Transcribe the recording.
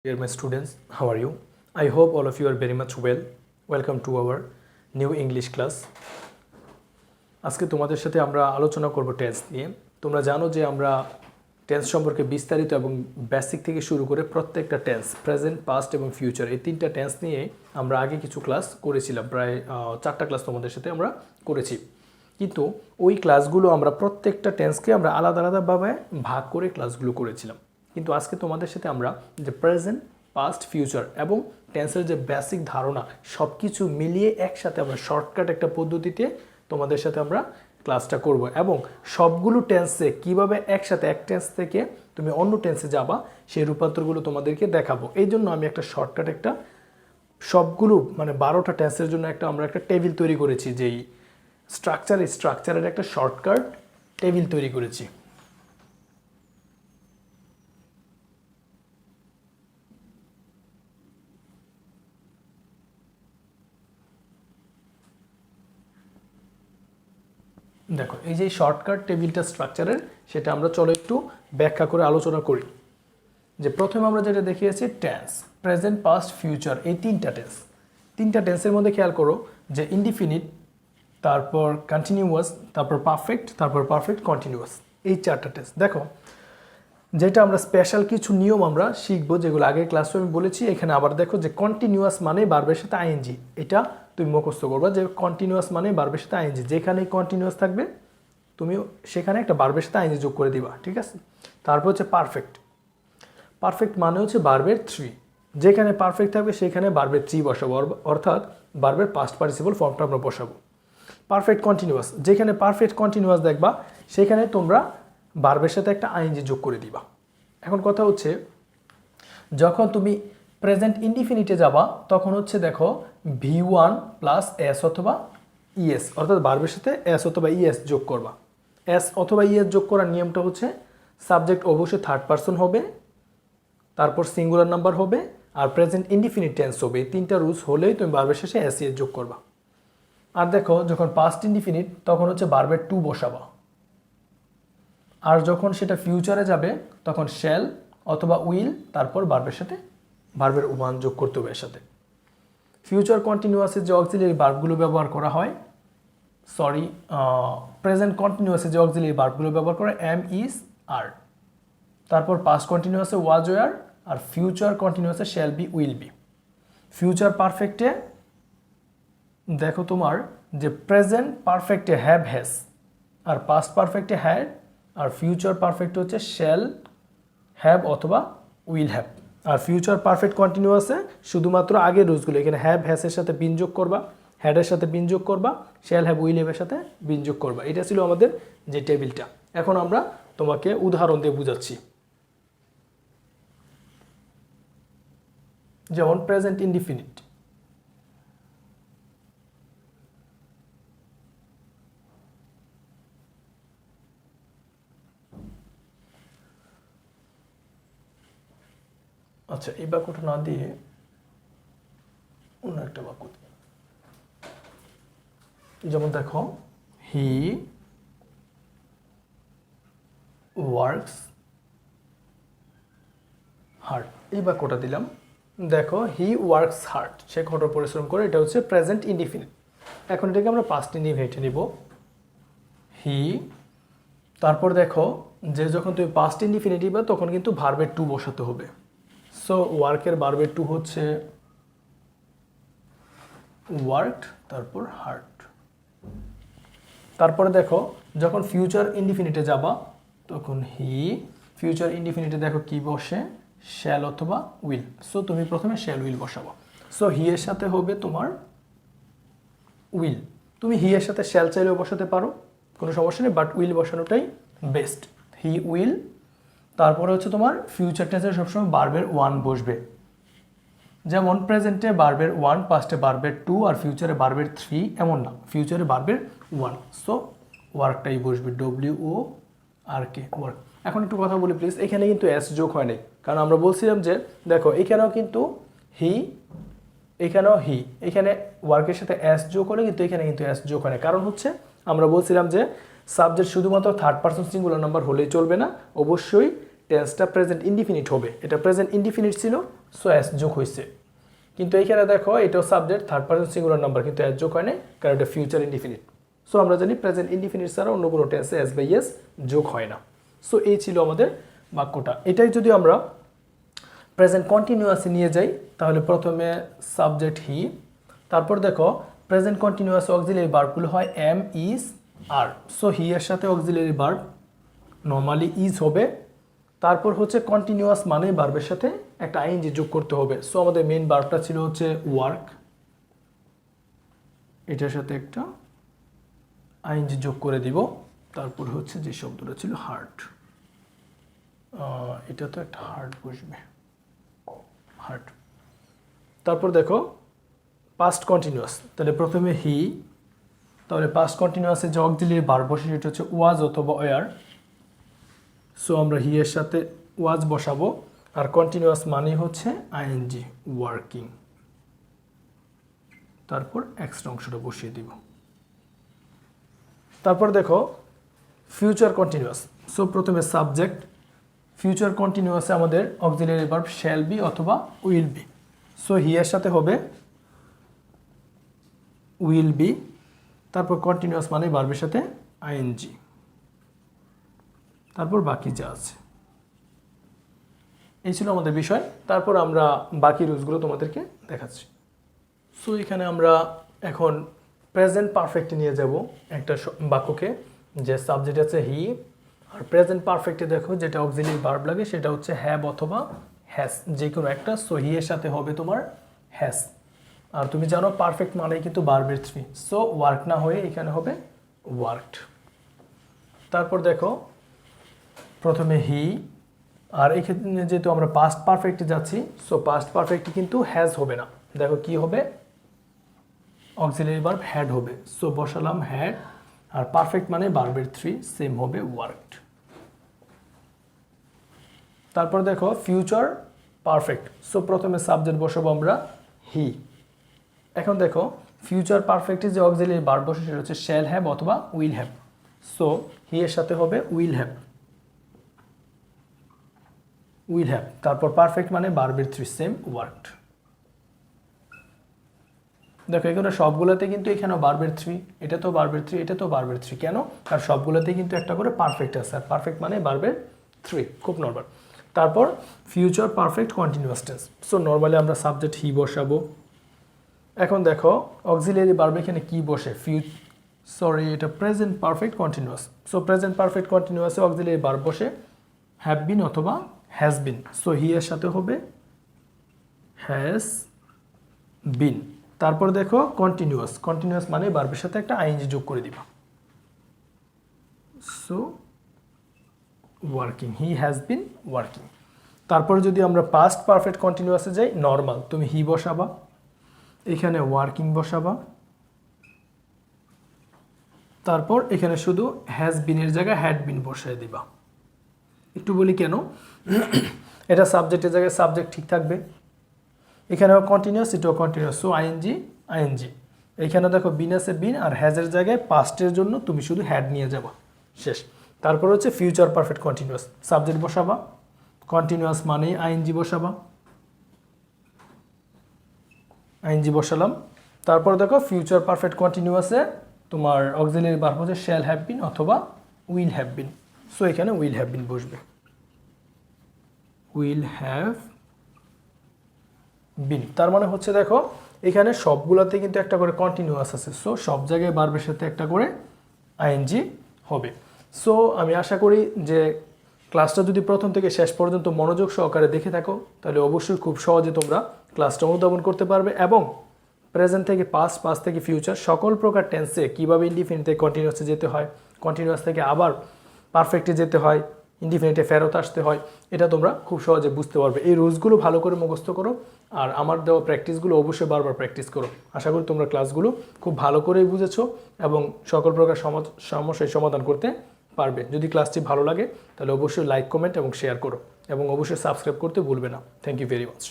Dear my students, how are you? I hope all of you are very much well. Welcome to our new English class. আজকে তোমাদের সাথে আমরা আলোচনা করব tense নিয়ে। তোমরা জানো যে আমরা টেন্স সম্পর্কে বিস্তারিত এবং বেসিক থেকে শুরু করে প্রত্যেকটা টেন্স প্রেজেন্ট, পাস্ট এবং ফিউচার এই তিনটা টেন্স নিয়ে আমরা আগে কিছু ক্লাস করেছিলাম। প্রায় 4টা ক্লাস তোমাদের সাথে আমরা করেছি। কিন্তু ওই ক্লাসগুলো আমরা প্রত্যেকটা টেন্সকে আমরা আলাদা আলাদাভাবে ভাগ করে ক্লাসগুলো করেছিলাম। কিন্তু আজকে তোমাদের সাথে আমরা যে প্রেজেন্ট, পাস্ট, ফিউচার এবং টেন্সের যে বেসিক ধারণা সব কিছু মিলিয়ে একসাথে আমরা শর্টকাট একটা পদ্ধতিতে তোমাদের সাথে আমরা ক্লাসটা করব এবং সবগুলো টেন্সে কিভাবে একসাথে এক টেন্স থেকে তুমি অন্য টেন্সে যাবা সেই রূপান্তরগুলো তোমাদেরকে দেখাবো। এই জন্য আমি একটা শর্টকাট একটা সবগুলো মানে 12টা টেন্সের জন্য আমরা একটা টেবিল তৈরি করেছি, যেই স্ট্রাকচারের একটা শর্টকাট টেবিল তৈরি করেছি। দেখো, এই যে শর্টকাট টেবিলটা স্ট্রাকচারের, সেটা আমরা চলো একটু ব্যাখ্যা করে আলোচনা করি। যে প্রথমে আমরা যেটা দেখিয়েছি টেন্স, প্রেজেন্ট, পাস্ট, ফিউচার, এই তিনটা টেন্সের মধ্যে খেয়াল করো যে ইনডিফিনিট, তারপর কন্টিনিউয়াস, তারপর পারফেক্ট কন্টিনিউয়াস, এই 4টা টেন্স। দেখো, যেটা আমরা স্পেশাল কিছু নিয়ম আমরা শিখবো, যেগুলো আগের ক্লাসে আমি বলেছি। এখানে আবার দেখো যে কন্টিনিউয়াস মানে ভার্বের সাথে আইএনজি, এটা তুমি মুখস্থ করবা যে কন্টিনিউয়াস মানে ভার্বের সাথে আইএনজি। যেখানে কন্টিনিউয়াস থাকবে তুমি সেখানে একটা ভার্বের সাথে আইএনজি যোগ করে দিবা, ঠিক আছে? তারপর হচ্ছে পারফেক্ট মানে হচ্ছে ভার্বের 3, যেখানে পারফেক্ট থাকবে সেখানে ভার্বের 3 বসাবো, অর্থাৎ ভার্বের পাস্ট পার্টিসিপল ফর্মটা আমরা বসাবো। পারফেক্ট কন্টিনিউয়াস, যেখানে পারফেক্ট কন্টিনিউয়াস দেখবা সেখানে তোমরা ভার্বের সাথে একটা আইএনজি যোগ করে দিবা। এখন কথা হচ্ছে, যখন তুমি প্রেজেন্ট ইনডিফিনিটে যাবা তখন হচ্ছে দেখো V1 প্লাস এস অথবা ইএস, অর্থাৎ ভার্বের সাথে এস অথবা ইএস যোগ করবা। এস অথবা ইএস যোগ করার নিয়মটা হচ্ছে সাবজেক্ট অবশ্যই থার্ড পারসন হবে, তারপর সিঙ্গুলার নাম্বার হবে, আর প্রেজেন্ট ইনডিফিনিট টেন্স হবে। এই 3টা রুলস হলেই তুমি ভার্বের শেষে এস ইএস যোগ করবা। আর দেখো, যখন পাস্ট ইনডিফিনিট তখন হচ্ছে ভার্বের 2 বসাবা। আর যখন সেটা ফিউচারে যাবে তখন শ্যাল অথবা উইল, তারপর ভার্বের 1 যোগ করতে হবে এর সাথে। ফিউচার কন্টিনিউয়াসের যে অক্সিলিয়ারি ভার্বগুলো ব্যবহার করা হয়, প্রেজেন্ট কন্টিনিউয়াসের যে অক্সিলিয়ারি ভার্বগুলো ব্যবহার করা এম, ইজ, আর। তারপর পাস্ট কন্টিনিউয়াসে ওয়াজ, ওয়ার, আর ফিউচার কন্টিনিউয়াসে shall be, will be. Future পারফেক্টে দেখো তোমার যে প্রেজেন্ট পারফেক্টে হ্যাভ, হ্যাজ, আর পাস্ট পারফেক্টে হ্যাড, আর ফিউচার পারফেক্ট হচ্ছে শ্যাল, হ্যাভ অথবা উইল হ্যাভ। আর ফিউচার পারফেক্ট কন্টিনিউয়াসে শুধুমাত্র আগের রুলসগুলো, এখানে হ্যাভ, হ্যাসের সাথে বিন যোগ করবা, হ্যাডের সাথে বিন যোগ করবা, শ্যাল, হ্যাভ, উইল হ্যাভের সাথে বিন যোগ করবা। এটা ছিল আমাদের যে টেবিলটা। এখন আমরা তোমাকে উদাহরণ দিয়ে বুঝাচ্ছি। যেমন প্রেজেন্ট ইনডিফিনিট, আচ্ছা এই বাক্যটা না দিয়ে অন্য একটা বাক্য, যেমন দেখো হি ওয়ার্কস হার্ড, এই বাক্যটা দিলাম। দেখো হি ওয়ার্কস হার্ড, সে কঠোর পরিশ্রম করে, এটা হচ্ছে প্রেজেন্ট ইনডিফিনিট। এখন এটাকে আমরা পাস্ট ইনডিফিনিটে নিব, হি। তারপর দেখো যে যখন তুমি পাস্ট ইনডিফিনিট নিবা তখন কিন্তু ভার্বের 2 বসাতে হবে। সো ওয়ার্কের ভার্বের 2 হচ্ছে ওয়ার্কড, তারপর হার্ড। তারপরে দেখো যখন ফিউচার ইনডিফিনিটে যাবা তখন হি, ফিউচার ইনডিফিনিটে দেখো কি বসে, শ্যাল অথবা উইল। সো তুমি প্রথমে শ্যাল, উইল বসাবো। সো হি এর সাথে হবে তোমার উইল। তুমি হি এর সাথে শ্যাল চাইলেও বসাতে পারো, কোনো সমস্যা নেই, বাট উইল বসানোটাই বেস্ট। He will. তারপরে হচ্ছে তোমার ফিউচার টেন্সে সবসময় ভার্বের 1 বসবে। যেমন প্রেজেন্টে ভার্বের 1, পাস্টে ভার্বের 2, আর ফিউচারে ভার্বের 3, এমন না, ফিউচারে ভার্বের 1। সো ওয়ার্কটাই বসবে, WORK, ওয়ার্ক। এখন একটু কথা বলি প্লিজ, এখানে কিন্তু এস যোগ হয় নাই, কারণ আমরা বলছিলাম যে দেখো এখানেও কিন্তু হি, এখানেও হি, এখানে ওয়ার্কের সাথে এস যোগ হলে কিন্তু এখানে কিন্তু এস যোগ হয় না। কারণ হচ্ছে আমরা বলছিলাম যে সাবজেক্ট শুধুমাত্র থার্ড পারসন সিঙ্গুলার নাম্বার হলেই চলবে না, অবশ্যই টেন্সটা প্রেজেন্ট ইনডিফিনিট হবে। এটা প্রেজেন্ট ইনডিফিনিট ছিল, সো অ্যাস যোগ হয়েছে। কিন্তু এইখানে দেখো এটাও subject, third person singular number, কিন্তু অ্যাস যোগ হয় না, কারণ এটা ফিউচার ইনডিফিনিট। সো আমরা জানি প্রেজেন্ট ইনডিফিনিট ছাড়া অন্য কোনো টেন্সে অ্যাস বাই এস যোগ হয় না। সো এই ছিল আমাদের বাক্যটা। এটাই যদি আমরা প্রেজেন্ট কন্টিনিউয়াসে নিয়ে যাই, তাহলে প্রথমে সাবজেক্ট হি, তারপর দেখো প্রেজেন্ট কন্টিনিউয়াস অক্সিলারি ভার্বগুলো হয় am, is, are. So he এর সাথে অক্সিলারি ভার্ব নর্মালি ইজ হবে। তারপর হচ্ছে কন্টিনিউয়াস মানে ভার্বের সাথে একটা আইএনজি যোগ করতে হবে। সো আমাদের মেইন ভার্বটা ছিল হচ্ছে ওয়ার্ক, এটার সাথে একটা আইএনজি যোগ করে দিব। তারপর হচ্ছে যে শব্দটা ছিল হার্ট, এটা তো একটা হার্ট বসবে, হার্ট। তারপর দেখো পাস্ট কন্টিনিউয়াস, তাহলে প্রথমে হি, তাহলে পাস্ট কন্টিনিউয়াসে যে অক্সিলারি ভার্ব বসে সেটা হচ্ছে ওয়াজ অথবা ওয়ার। সো আমরা হি এর সাথে ওয়াজ বসাবো, আর কন্টিনিউয়াস মানে হচ্ছে আইএনজি, ওয়ার্কিং। তারপর এক্সট্রা অংশটা বসিয়ে দিব। তারপর দেখো ফিউচার কন্টিনিউয়াস। সো প্রথমে সাবজেক্ট, ফিউচার কন্টিনিউয়াসে আমাদের অক্সিলারি ভার্ব শ্যাল বি অথবা উইল বি। সো হি এর সাথে হবে উইল বি, তারপর কন্টিনিউয়াস মানে ভার্বের সাথে আইএনজি, তারপর বাকি যা আছে। এই ছিল আমাদের বিষয়। তারপর আমরা বাকি রুলসগুলো তোমাদেরকে দেখাচ্ছি। সো এখানে আমরা এখন প্রেজেন্ট পারফেক্টে নিয়ে যাব একটা বাক্যকে, যে সাবজেক্ট আছে হি, আর প্রেজেন্ট পারফেক্টে দেখো যেটা অক্সিলারি ভার্ব লাগে সেটা হচ্ছে হ্যাভ অথবা হ্যাজ, যে কোনো একটা। সো হি এর সাথে হবে তোমার হ্যাজ, আর তুমি জানো পারফেক্ট মানেই কিন্তু ভার্বের থ্রি। সো ওয়ার্ক না হয়ে এখানে হবে ওয়ার্কড। তারপর দেখো প্রথমে হি, আর এক্ষেত্রে যেহেতু আমরা পাস্ট পারফেক্টে যাচ্ছি, সো পাস্ট পারফেক্টে কিন্তু হ্যাজ হবে না। দেখো কি হবে, অক্সিলারি ভার্ব হ্যাড হবে। সো বসালাম হ্যাড, আর পারফেক্ট মানে ভার্বের থ্রি, সেম হবে ওয়ার্কড। তারপর দেখো ফিউচার পারফেক্ট। সো প্রথমে সাবজেক্ট বসাবো আমরা হি। এখন দেখো ফিউচার পারফেক্টে যে অক্সিলারি ভার্ব বসে সেটা হচ্ছে শ্যাল হ্যাভ অথবা উইল হ্যাভ। সো হি এর সাথে হবে উইল হ্যাভ, উইল হ্যাভ। তারপর পারফেক্ট মানে ভার্বের থ্রি, সেম ওয়ার্কড। দেখো এখানে সবগুলোতে কিন্তু এখানে ভার্বের থ্রি, এটা তো ভার্বের থ্রি, এটা তো ভার্বের থ্রি। কেন? কারণ সবগুলোতে কিন্তু একটা করে পারফেক্ট আছে, আর পারফেক্ট মানে ভার্বের থ্রি, খুব নর্মাল। তারপর future perfect continuous tense. So normally আমরা সাবজেক্ট হি বসাবো। এখন দেখো অক্সিলারি ভার্ব এখানে কি বসে, এটা present perfect continuous. So present perfect কন্টিনিউয়াসে অক্সিলারি ভার্ব বসে হ্যাভ বিন অথবা হ্যাজ বিন। সো হি এর সাথে হবে হ্যাজ বিন। তারপর দেখো কন্টিনিউয়াস, কন্টিনিউয়াস মানে ভার্বের সাথে একটা আইএনজি যোগ করে দিবা। So working, he has been working. তারপর যদি আমরা পাস্ট পারফেক্ট কন্টিনিউয়াসে যাই, নর্মাল তুমি হি বসাবা, এখানে ওয়ার্কিং বসাবা, তারপর এখানে শুধু হ্যাজ বিনের জায়গায় হ্যাড বিন বসায় দিবা। একটু বলি কেন, এটা সাবজেক্টের জায়গায় সাবজেক্ট ঠিক থাকবে, এখানেও কন্টিনিউয়াস, এটাও কন্টিনিউয়াস। So ING ING. এখানে দেখো বিন আছে, বিন, আর হ্যাজের জায়গায় পাস্টের জন্য তুমি শুধু হ্যাড নিয়ে যাবা, শেষ। তারপর হচ্ছে ফিউচার পারফেক্ট কন্টিনিউয়াস, সাবজেক্ট বসাবা, কন্টিনিউয়াস মানে আইএনজি বসাবা, আইএনজি বসালাম। তারপর দেখো ফিউচার পারফেক্ট কন্টিনিউয়াসে তোমার অক্সিলারি ভার্ব হচ্ছে শ্যাল হ্যাভ বিন অথবা উইল হ্যাভ বিন। সো এখানে উইল হ্যাভ বিন বসবে, উইল হ্যাভ বিন। তার মানে হচ্ছে দেখো এখানে সবগুলোতে কিন্তু একটা করে কন্টিনিউয়াস আছে। সো সব জায়গায় ভার্বের সাথে একটা করে আইএনজি হবে। সো আমি আশা করি যে ক্লাসটা যদি প্রথম থেকে শেষ পর্যন্ত মনোযোগ সহকারে দেখে থাকো, তাহলে অবশ্যই খুব সহজে তোমরা ক্লাসটা অনুধাবন করতে পারবে, এবং প্রেজেন্ট থেকে পাস্ট, পাস্ট থেকে ফিউচার, সকল প্রকার টেন্সে কীভাবে ইনডিফিনিট থেকে কন্টিনিউয়াসে যেতে হয়, কন্টিনিউয়াস থেকে আবার পারফেক্টে যেতে হয়, ইনডিফিনিটে ফেরত আসতে হয়, এটা তোমরা খুব সহজে বুঝতে পারবে। এই রুলসগুলো ভালো করে মুখস্থ করো, আর আমার দেওয়া প্র্যাকটিসগুলো অবশ্যই বারবার প্র্যাকটিস করো। আশা করি তোমরা ক্লাসগুলো খুব ভালো করেই বুঝেছো এবং সকল প্রকার সমস্যার সমাধান করতে পারবে। যদি ক্লাসটি ভালো লাগে তাহলে অবশ্যই লাইক, কমেন্ট এবং শেয়ার করো, এবং অবশ্যই সাবস্ক্রাইব করতে ভুলবে না। Thank you very much.